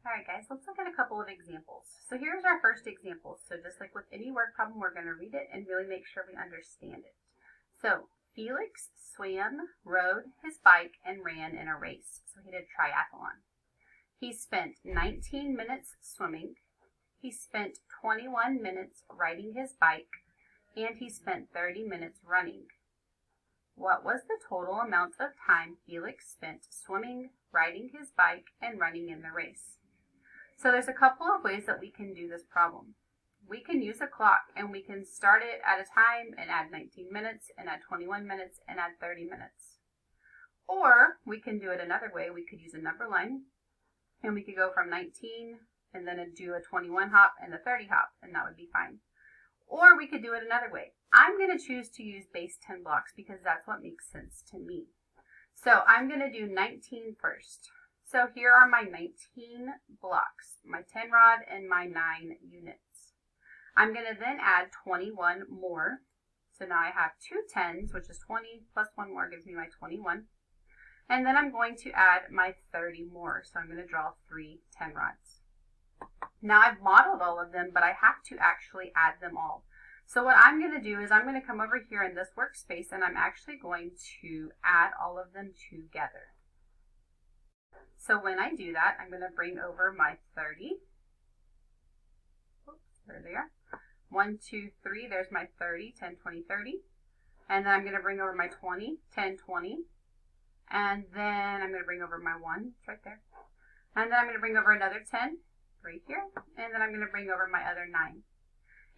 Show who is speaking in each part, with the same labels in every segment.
Speaker 1: Alright guys, let's look at a couple of examples. So here's our first example. So just like with any word problem, we're going to read it and really make sure we understand it. So Felix swam, rode his bike, and ran in a race. So he did a triathlon. He spent 19 minutes swimming. He spent 21 minutes riding his bike, and he spent 30 minutes running. What was the total amount of time Felix spent swimming, riding his bike, and running in the race? So there's a couple of ways that we can do this problem. We can use a clock and we can start it at a time and add 19 minutes and add 21 minutes and add 30 minutes. Or we can do it another way. We could use a number line and we could go from 19 and then do a 21 hop and a 30 hop, and that would be fine. Or we could do it another way. I'm going to choose to use base 10 blocks because that's what makes sense to me. So I'm going to do 19 first. So here are my 19 blocks, my 10 rod and my 9 units. I'm going to then add 21 more. So now I have two 10s, which is 20 plus one more gives me my 21. And then I'm going to add my 30 more. So I'm going to draw 3 10 rods. Now I've modeled all of them, but I have to actually add them all. So what I'm going to do is I'm going to come over here in this workspace and I'm actually going to add all of them together. So when I do that, I'm going to bring over my 30. Oops, there they are. 1, 2, 3, there's my 30, 10, 20, 30. And then I'm going to bring over my 20, 10, 20. And then I'm going to bring over my 1, it's right there. And then I'm going to bring over another 10 right here. And then I'm going to bring over my other 9.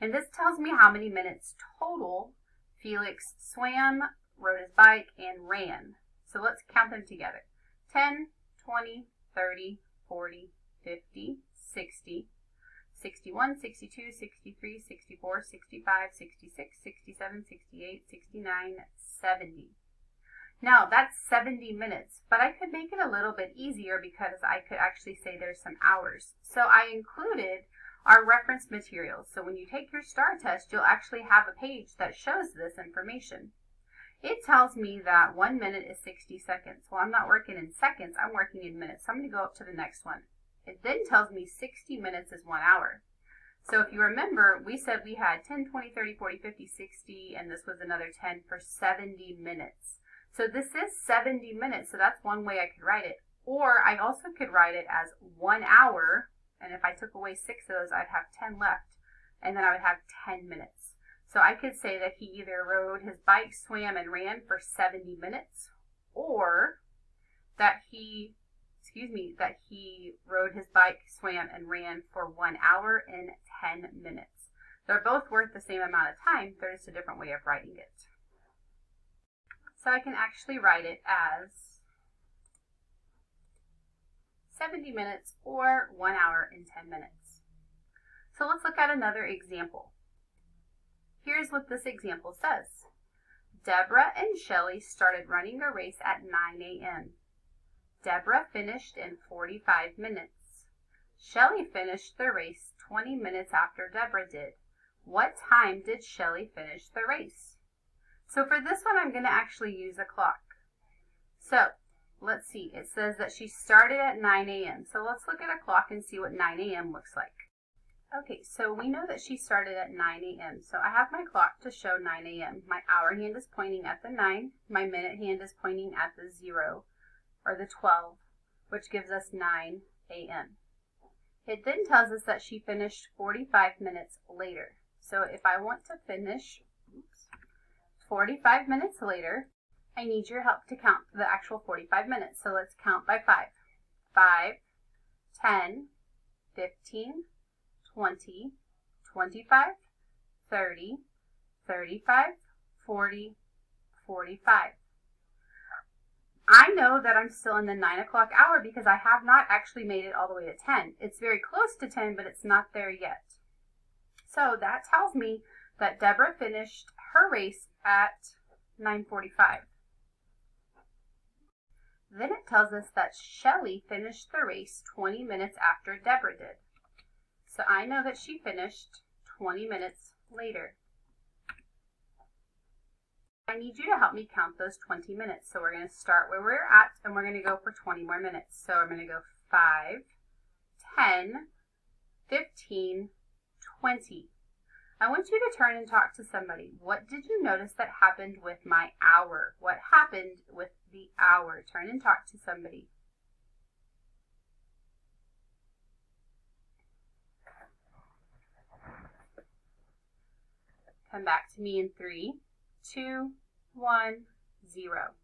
Speaker 1: And this tells me how many minutes total Felix swam, rode his bike, and ran. So let's count them together. 10, 20, 30, 40, 50, 60, 61, 62, 63, 64, 65, 66, 67, 68, 69, 70. Now that's 70 minutes, but I could make it a little bit easier because I could actually say there's some hours. So I included our reference materials. So when you take your STAR test, you'll actually have a page that shows this information. It tells me that 1 minute is 60 seconds. Well, I'm not working in seconds, I'm working in minutes. So I'm going to go up to the next one. It then tells me 60 minutes is 1 hour. So if you remember, we said we had 10, 20, 30, 40, 50, 60, and this was another 10 for 70 minutes. So this is 70 minutes, so that's one way I could write it. Or I also could write it as 1 hour, and if I took away 6 of those, I'd have 10 left, and then I would have 10 minutes. So I could say that he either rode his bike, swam, and ran for 70 minutes, or that he rode his bike, swam, and ran for 1 hour and 10 minutes. They're both worth the same amount of time, they're just a different way of writing it. So I can actually write it as 70 minutes or 1 hour and 10 minutes. So let's look at another example. Here's what this example says. Deborah and Shelley started running a race at 9 a.m. Deborah finished in 45 minutes. Shelley finished the race 20 minutes after Deborah did. What time did Shelley finish the race? So for this one, I'm going to actually use a clock. So let's see. It says that she started at 9 a.m. So let's look at a clock and see what 9 a.m. looks like. Okay, so we know that she started at 9 a.m. So I have my clock to show 9 a.m. My hour hand is pointing at the 9. My minute hand is pointing at the 0 or the 12, which gives us 9 a.m. It then tells us that she finished 45 minutes later. So if I want to finish 45 minutes later, I need your help to count the actual 45 minutes. So let's count by 5. 5, 10, 15, 20, 25, 30, 35, 40, 45. I know that I'm still in the 9 o'clock hour because I have not actually made it all the way to 10. It's very close to 10, but it's not there yet. So that tells me that Deborah finished her race at 9:45. Then it tells us that Shelley finished the race 20 minutes after Deborah did. So I know that she finished 20 minutes later. I need you to help me count those 20 minutes. So we're going to start where we're at and we're going to go for 20 more minutes. So I'm going to go 5, 10, 15, 20. I want you to turn and talk to somebody. What did you notice that happened with my hour? What happened with the hour? Turn and talk to somebody. Come back to me in 3, 2, 1, 0.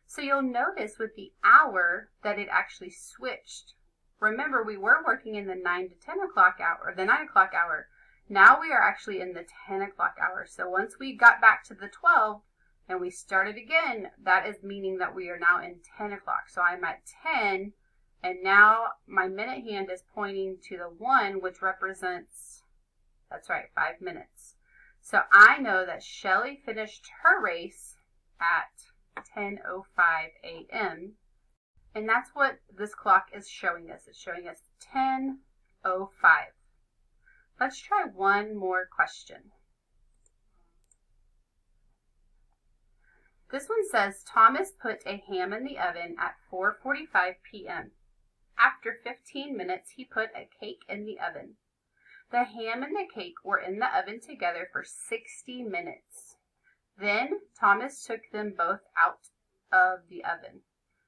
Speaker 1: So you'll notice with the hour that it actually switched. Remember, we were working in the 9 to 10 o'clock hour, or the 9 o'clock hour. Now we are actually in the 10 o'clock hour. So once we got back to the 12 and we started again, that is meaning that we are now in 10 o'clock. So I'm at 10, and now my minute hand is pointing to the 1, which represents, that's right, 5 minutes. So I know that Shelly finished her race at 10:05 a.m. And that's what this clock is showing us. It's showing us 10:05. Let's try one more question. This one says, Thomas put a ham in the oven at 4:45 p.m. After 15 minutes, he put a cake in the oven. The ham and the cake were in the oven together for 60 minutes. Then Thomas took them both out of the oven.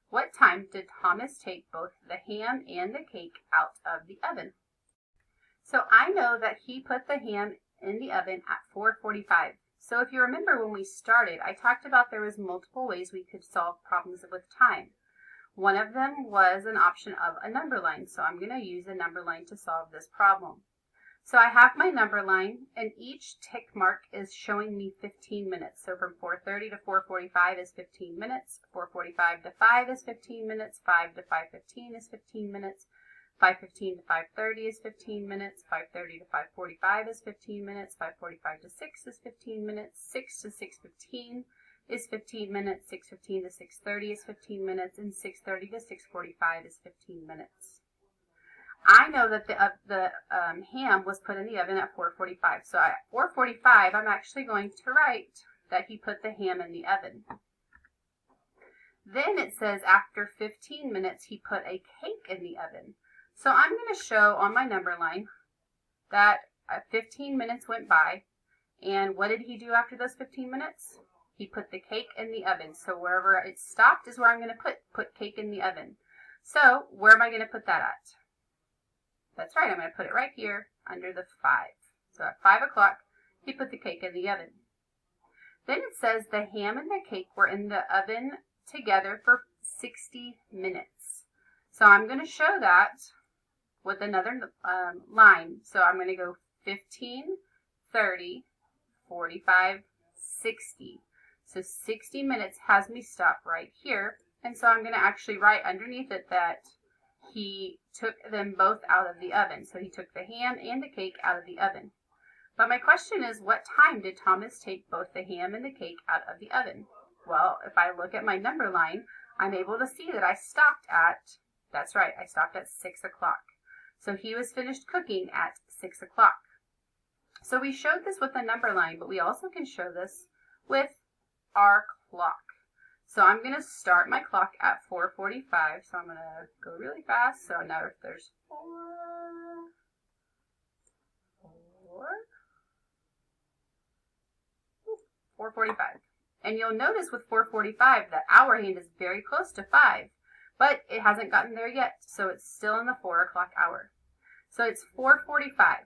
Speaker 1: What time did Thomas take both the ham and the cake out of the oven? So I know that he put the ham in the oven at 4:45. So if you remember when we started, I talked about there was multiple ways we could solve problems with time. One of them was an option of a number line. So I'm going to use a number line to solve this problem. So I have my number line, and each tick mark is showing me 15 minutes. So from 4:30 to 4:45 is 15 minutes. 4:45 to 5 is 15 minutes. 5 to 5:15 is 15 minutes. 5:15 to 5:30 is 15 minutes. 5:30 to 5:45 is 15 minutes. 5:45 to 6 is 15 minutes. 6 to 6:15 is 15 minutes. 6:15 to 6:30 is 15 minutes. And 6:30 to 6:45 is 15 minutes. I know that the ham was put in the oven at 4:45. So at 4:45, I'm actually going to write that he put the ham in the oven. Then it says after 15 minutes, he put a cake in the oven. So I'm going to show on my number line that 15 minutes went by. And what did he do after those 15 minutes? He put the cake in the oven. So wherever it stopped is where I'm going to put cake in the oven. So where am I going to put that at? That's right, I'm going to put it right here under the 5. So at 5 o'clock, he put the cake in the oven. Then it says the ham and the cake were in the oven together for 60 minutes. So I'm going to show that with another line. So I'm going to go 15, 30, 45, 60. So 60 minutes has me stop right here. And so I'm going to actually write underneath it that he took them both out of the oven. So he took the ham and the cake out of the oven. But my question is, what time did Thomas take both the ham and the cake out of the oven? Well, if I look at my number line, I'm able to see that I stopped at, that's right, I stopped at 6 o'clock. So he was finished cooking at 6 o'clock. So we showed this with a number line, but we also can show this with our clock. So I'm going to start my clock at 4:45. So I'm going to go really fast. So now if there's 4:45. And you'll notice with 4:45, the hour hand is very close to 5, but it hasn't gotten there yet. So it's still in the 4 o'clock hour. So it's 4:45.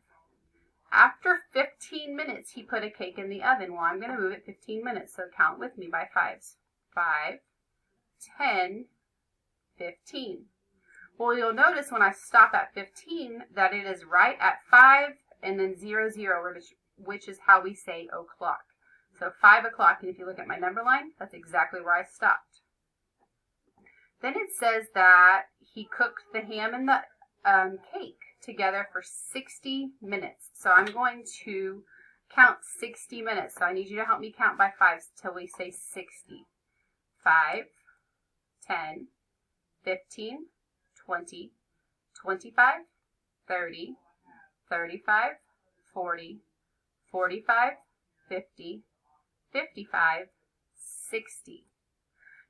Speaker 1: After 15 minutes, he put a cake in the oven. Well, I'm going to move it 15 minutes. So count with me by 5s. 5, 10, 15. Well, you'll notice when I stop at 15 that it is right at 5 and then 0, 0, which is how we say o'clock. So 5 o'clock, and if you look at my number line, that's exactly where I stopped. Then it says that he cooked the ham and the cake together for 60 minutes. So I'm going to count 60 minutes. So I need you to help me count by 5s till we say 60. 5, 10, 15, 20, 25, 30, 35, 40, 45, 50, 55, 60.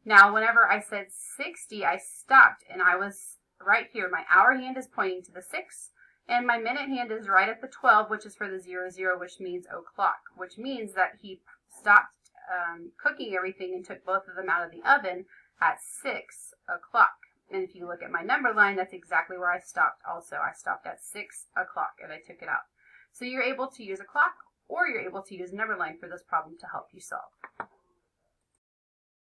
Speaker 1: Now, whenever I said 60, I stopped and I was right here, my hour hand is pointing to the 6, and my minute hand is right at the 12, which is for the 00, which means o'clock, which means that he stopped cooking everything and took both of them out of the oven at 6 o'clock. And if you look at my number line, that's exactly where I stopped also. I stopped at 6 o'clock and I took it out. So you're able to use a clock or you're able to use a number line for this problem to help you solve.